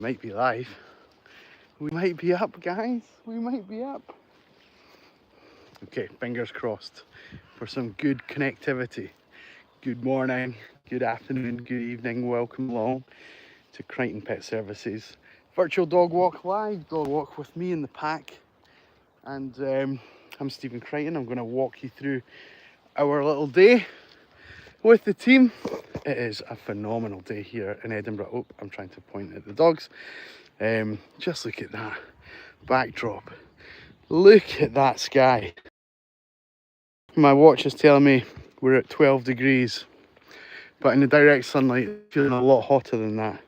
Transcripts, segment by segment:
Might be live. We might be up, guys. We might be up. Okay, fingers crossed for some good connectivity. Good morning, good afternoon, good evening. Welcome along to Crighton Pet Services. Virtual dog walk live, dog walk with me in the pack. And I'm Stephen Crighton. I'm going to walk you through our little day with the team. It is a phenomenal day here in Edinburgh. Oh, I'm trying to point at the dogs. Just look at that backdrop. Look at that sky. My watch is telling me we're at 12 degrees, but in the direct sunlight, it's feeling a lot hotter than that.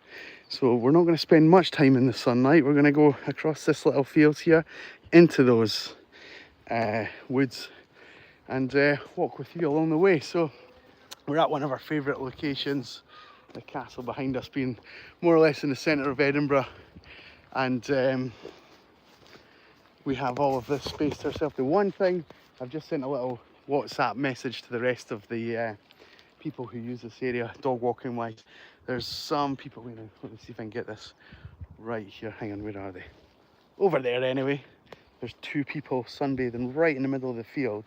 So we're not going to spend much time in the sunlight. We're going to go across this little field here into those woods and walk with you along the way. So we're at one of our favourite locations, the castle behind us being more or less in the centre of Edinburgh, and we have all of this space to ourselves. The one thing, I've just sent a little WhatsApp message to the rest of the people who use this area dog walking wise. There's some people, let me see if I can get this right here. Hang on, where are they? Over there anyway. There's two people sunbathing right in the middle of the field,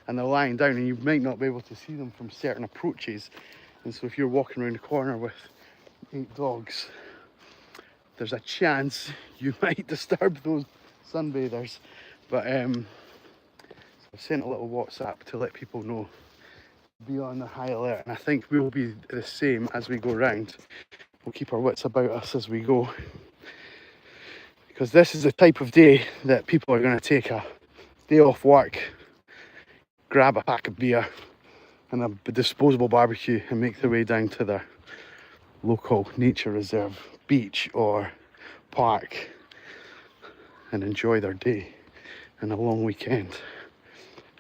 and they're lying down, and you might not be able to see them from certain approaches. And so if you're walking around the corner with 8 dogs, there's a chance you might disturb those sunbathers. But so I've sent a little WhatsApp to let people know, be on the high alert, and I think we'll be the same as we go round. We'll keep our wits about us as we go, because this is the type of day that people are going to take a day off work, grab a pack of beer and a disposable barbecue and make their way down to their local nature reserve, beach or park, and enjoy their day and a long weekend.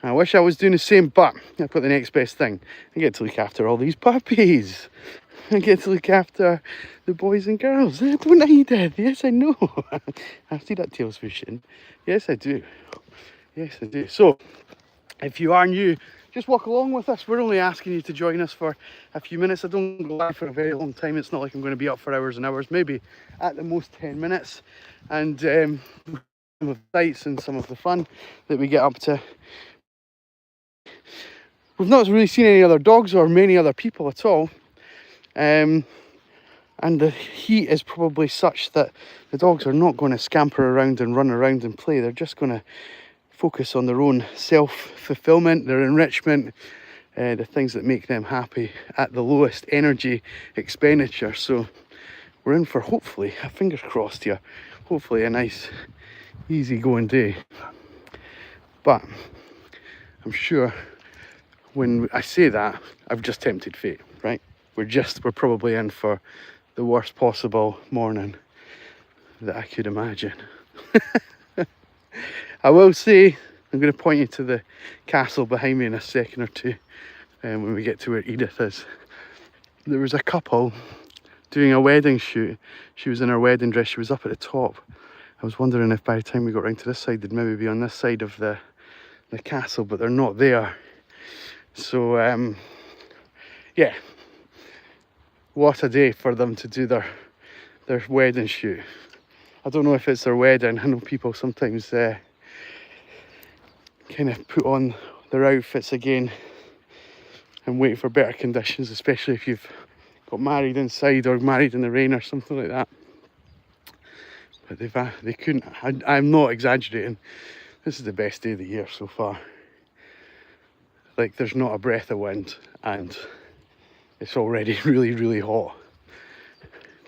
I wish I was doing the same, but I put the next best thing. I get to look after all these puppies. I get to look after the boys and girls. Don't I, Dad? Yes, I know. I see that tail's fishing. Yes, I do. Yes, I do. So, if you are new, just walk along with us. We're only asking you to join us for a few minutes. I don't go live for a very long time. It's not like I'm going to be up for hours and hours. Maybe at the most 10 minutes. And some of the sights and some of the fun that we get up to. We've not really seen any other dogs or many other people at all. And the heat is probably such that the dogs are not going to scamper around and run around and play. They're just going to focus on their own self-fulfillment, their enrichment, the things that make them happy at the lowest energy expenditure. So we're in for, hopefully, fingers crossed here, hopefully a nice easy going day. But I'm sure when I say that, I've just tempted fate, right? We're probably in for the worst possible morning that I could imagine. I will say, I'm going to point you to the castle behind me in a second or two, when we get to where Edith is. There was a couple doing a wedding shoot. She was in her wedding dress, she was up at the top. I was wondering if by the time we got round to this side, they'd maybe be on this side of the castle, but they're not there. So, yeah, what a day for them to do their wedding shoot. I don't know if it's their wedding. I know people sometimes kind of put on their outfits again and wait for better conditions, especially if you've got married inside or married in the rain or something like that. But they couldn't. I'm not exaggerating. This is the best day of the year so far. Like, there's not a breath of wind and it's already really, really hot.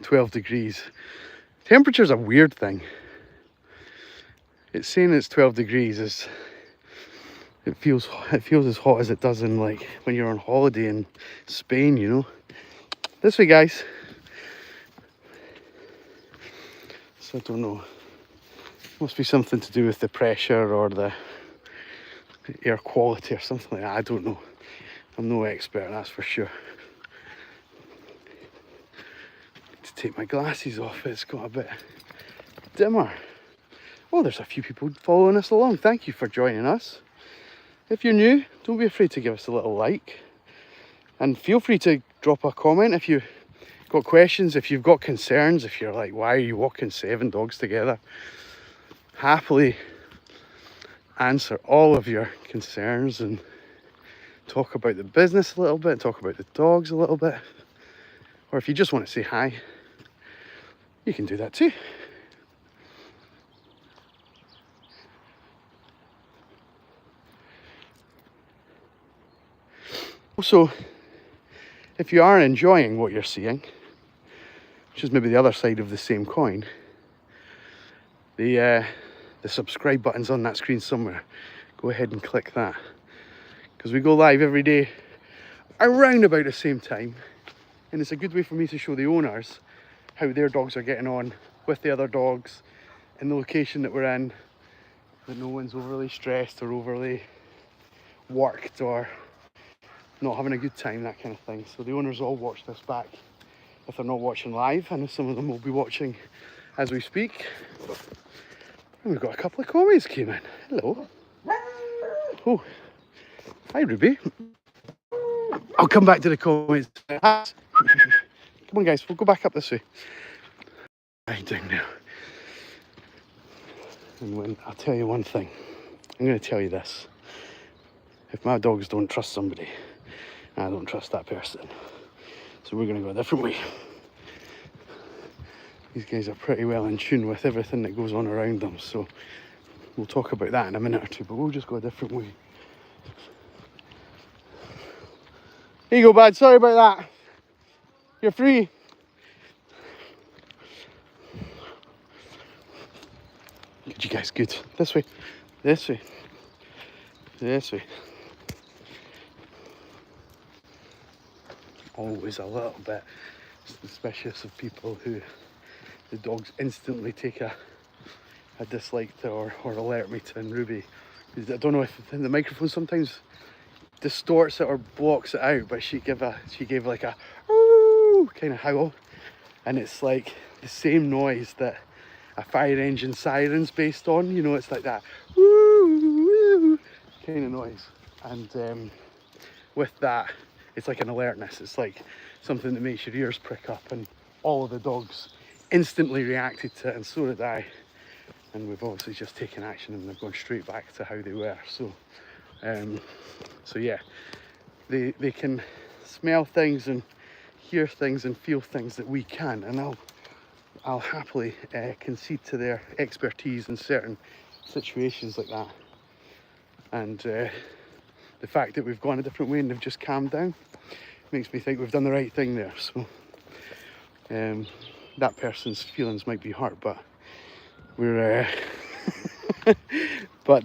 12 degrees. Temperature's a weird thing. It's saying it's 12 degrees is it feels as hot as it does in, like, when you're on holiday in Spain, you know. This way, guys. So I don't know. Must be something to do with the pressure or the air quality or something like that. I don't know. I'm no expert, that's for sure. To take my glasses off, it's got a bit dimmer. Oh, there's a few people following us along. Thank you for joining us. If you're new, don't be afraid to give us a little like, and feel free to drop a comment if you got questions, if you've got concerns, if you're like, why are you walking 7 dogs together? Happily answer all of your concerns and talk about the business a little bit, talk about the dogs a little bit. Or if you just want to say hi, you can do that too. Also, if you are enjoying what you're seeing, which is maybe the other side of the same coin, the subscribe button's on that screen somewhere. Go ahead and click that, because we go live every day around about the same time, and it's a good way for me to show the owners how their dogs are getting on with the other dogs in the location that we're in, that no one's overly stressed or overly worked or not having a good time, that kind of thing. So the owners all watch this back if they're not watching live, and some of them will be watching as we speak. And we've got a couple of comments came in. Hello. Oh, hi Ruby. I'll come back to the comments. Come on guys, we'll go back up this way. Right down now. And I'll tell you one thing. I'm going to tell you this. If my dogs don't trust somebody, I don't trust that person. So we're going to go a different way. These guys are pretty well in tune with everything that goes on around them. So we'll talk about that in a minute or two, but we'll just go a different way. Here you go, bud. Sorry about that. You're free. Good, you guys, good. This way. This way. This way. Always a little bit suspicious of people who the dogs instantly take a dislike to or alert me to. And Ruby, I don't know if the microphone sometimes distorts it or blocks it out, but she gave like a ooh kind of howl, and it's like the same noise that a fire engine siren's based on, you know. It's like that woo kind of noise, and with that it's like an alertness. It's like something that makes your ears prick up, and all of the dogs instantly reacted to it, and so did I. And we've obviously just taken action, and they've gone straight back to how they were. So yeah, they can smell things and hear things and feel things that we can, and I'll happily concede to their expertise in certain situations like that. And the fact that we've gone a different way and they've just calmed down makes me think we've done the right thing there. So that person's feelings might be hurt, but we're but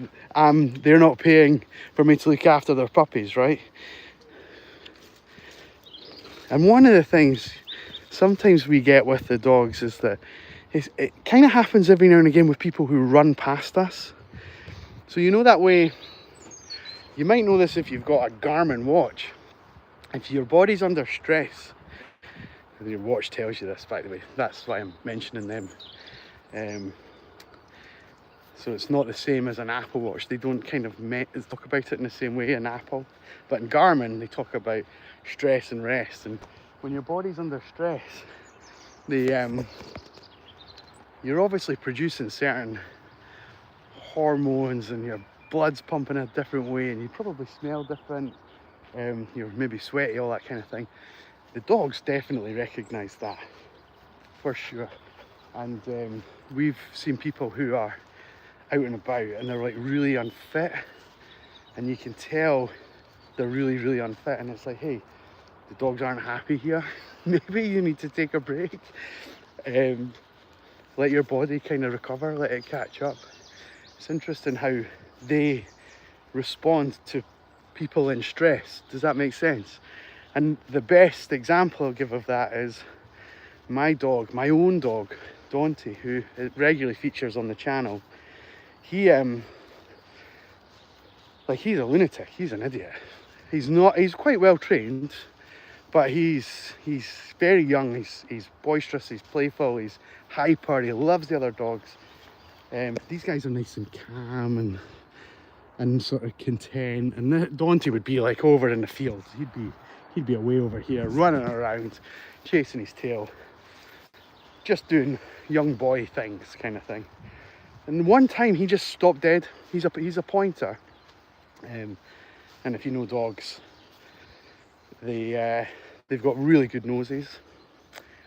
they're not paying for me to look after their puppies, right? And one of the things sometimes we get with the dogs is that it kind of happens every now and again with people who run past us. So you know that way, you might know this if you've got a Garmin watch. If your body's under stress, your watch tells you this, by the way, that's why I'm mentioning them. So it's not the same as an Apple Watch. They don't kind of talk about it in the same way in Apple. But in Garmin, they talk about stress and rest. And when your body's under stress, you're obviously producing certain hormones, and your blood's pumping a different way, and you probably smell different. You're maybe sweaty, all that kind of thing. The dogs definitely recognise that, for sure. And we've seen people who are out and about and they're like really unfit, and you can tell they're really, really unfit, and it's like, hey, the dogs aren't happy here. Maybe you need to take a break. Let your body kind of recover, let it catch up. It's interesting how they respond to people in stress. Does that make sense? And the best example I'll give of that is my dog, my own dog, Dante, who regularly features on the channel. He's a lunatic. He's an idiot. He's quite well trained, but he's very young. He's boisterous, he's playful, he's hyper, he loves the other dogs. These guys are nice and calm and sort of content, and Dante would be like over in the field. He'd be he'd be away over here, running around, chasing his tail, just doing young boy things kind of thing. And one time he just stopped dead. He's a pointer, and if you know dogs, they've got really good noses,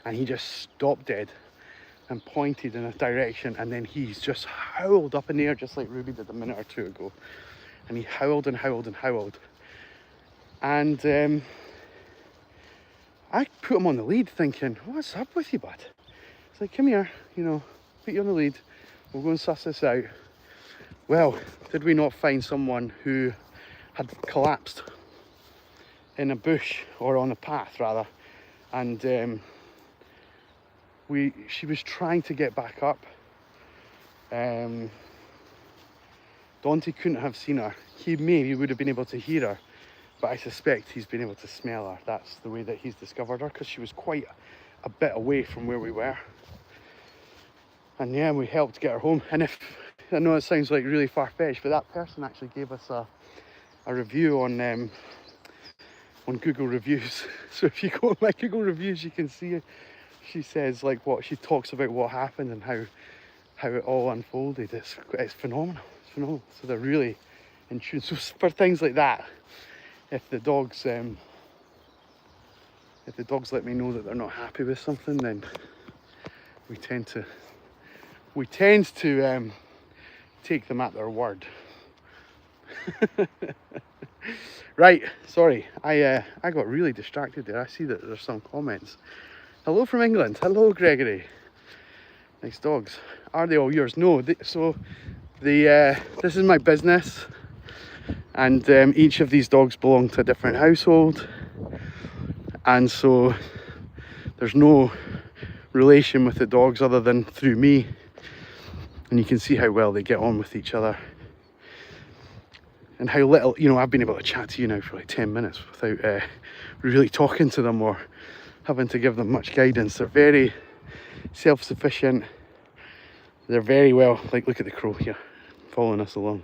and he just stopped dead and pointed in a direction, and then he's just howled up in the air just like Ruby did a minute or two ago. And he howled and howled and howled. And I put him on the lead thinking, what's up with you, bud? It's like, come here, you know, put you on the lead. We'll go and suss this out. Well, did we not find someone who had collapsed in a bush, or on a path rather, and she was trying to get back up. Dante couldn't have seen her. He maybe would have been able to hear her, but I suspect he's been able to smell her. That's the way that he's discovered her, because she was quite a bit away from where we were. And yeah, we helped get her home. And if, I know it sounds like really far-fetched, but that person actually gave us a review on Google reviews. So if you go on my Google reviews, you can see she says like she talks about what happened and how it all unfolded. It's phenomenal. It's phenomenal. So they're really in tune. So for things like that, if the dogs let me know that they're not happy with something, then we tend to take them at their word. Right, sorry, I got really distracted there. I see that there's some comments. Hello from England. Hello, Gregory. Nice dogs. Are they all yours? No. This is my business, and each of these dogs belong to a different household, and so there's no relation with the dogs other than through me, and you can see how well they get on with each other. And how little, you know, I've been able to chat to you now for like 10 minutes without really talking to them or having to give them much guidance. They're very self-sufficient. They're very well, like look at the crow here, following us along.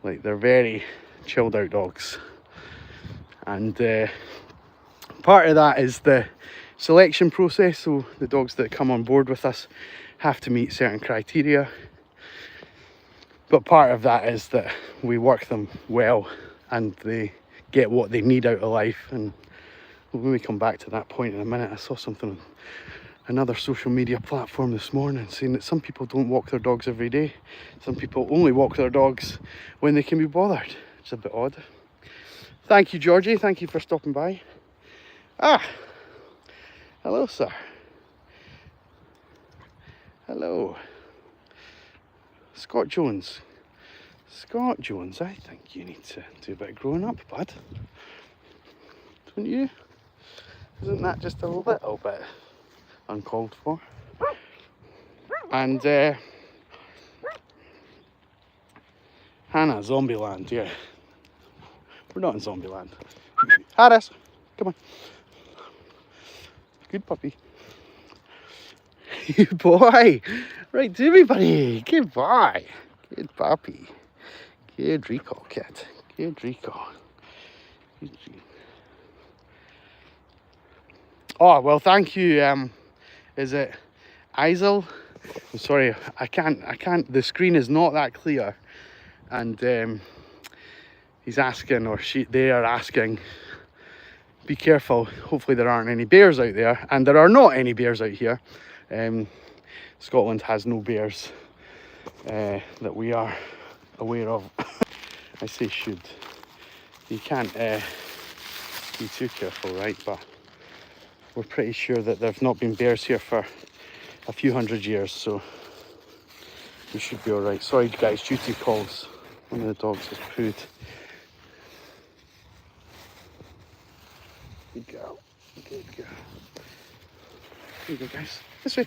Like they're very chilled out dogs. And part of that is the selection process. So the dogs that come on board with us have to meet certain criteria. But part of that is that we work them well and they get what they need out of life. And when we come back to that point in a minute, I saw something on another social media platform this morning saying that some people don't walk their dogs every day. Some people only walk their dogs when they can be bothered. It's a bit odd. Thank you, Georgie. Thank you for stopping by. Ah, hello, sir. Hello. Scott Jones. Scott Jones, I think you need to do a bit of growing up, bud. Don't you? Isn't that just a little bit uncalled for? And Hannah, Zombieland, yeah. We're not in Zombieland. Harris, come on. Good puppy. Good boy. Right to me, buddy. Good boy. Good puppy. Good Rico, kid. Good Rico. Good. Oh, well, thank you. Is it Isel? I'm sorry, I can't, the screen is not that clear. And he's asking, or they are asking, be careful, hopefully there aren't any bears out there. And there are not any bears out here. Scotland has no bears that we are aware of. I say should. You can't be too careful, right? But we're pretty sure that there've not been bears here for a few hundred years, so we should be all right. Sorry, guys, duty calls. One of the dogs has pooed. Good girl. Good girl. Here you go, guys. This way.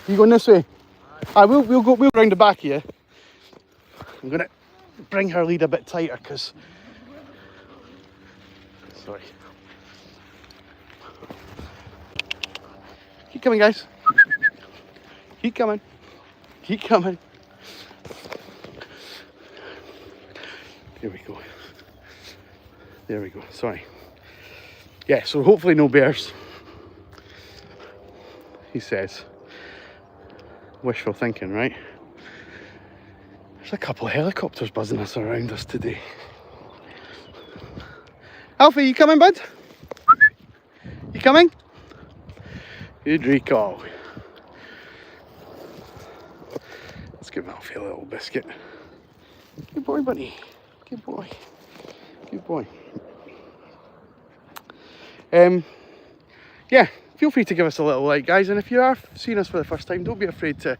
You going this way? We'll go round the back here. I'm gonna bring her lead a bit tighter because. Sorry. Keep coming, guys. Keep coming. Keep coming. There we go. There we go, sorry. Yeah, so hopefully no bears, he says. Wishful thinking, right? There's a couple of helicopters buzzing us around us today. Alfie, you coming, bud? You coming? Good recall. Let's give Alfie a little biscuit. Good boy, buddy. Good boy. Good boy. Yeah, feel free to give us a little like, guys, and if you are seeing us for the first time, don't be afraid to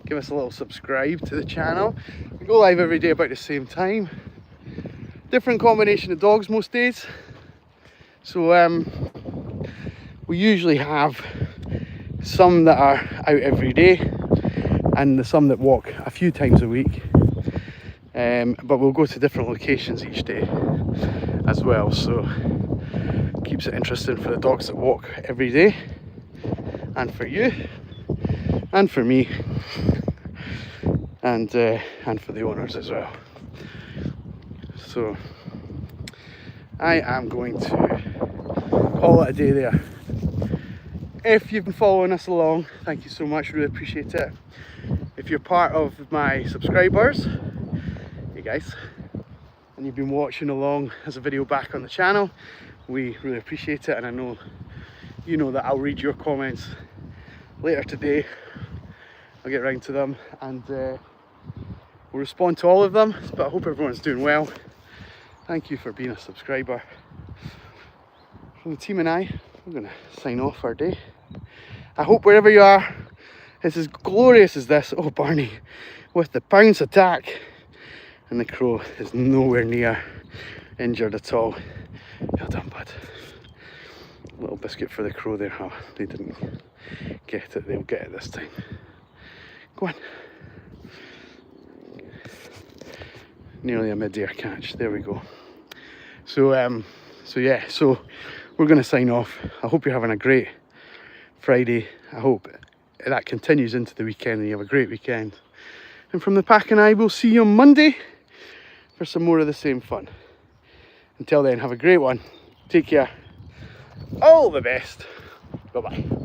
give us a little subscribe to the channel. We go live every day about the same time. Different combination of dogs most days. So we usually have some that are out every day and some that walk a few times a week. But we'll go to different locations each day as well, so keeps it interesting for the dogs that walk every day, and for you, and for me, and for the owners as well. So I am going to call it a day there. If you've been following us along, thank you so much, really appreciate it. If you're part of my subscribers, hey guys, and you've been watching along as a video back on the channel, we really appreciate it, and I know you know that I'll read your comments later today. I'll get round to them and we'll respond to all of them, but I hope everyone's doing well. Thank you for being a subscriber. From the team and I, we're going to sign off our day. I hope wherever you are, it's as glorious as this. Oh, Barney with the pounce attack, and the crow is nowhere near injured at all. Well done, bud. A little biscuit for the crow there. Oh, they didn't get it. They'll get it this time. Go on. Nearly a mid-air catch. There we go. So yeah, so we're going to sign off. I hope you're having a great Friday. I hope that continues into the weekend and you have a great weekend. And from the pack and I, will see you on Monday for some more of the same fun. Until then, have a great one. Take care. All the best. Bye-bye.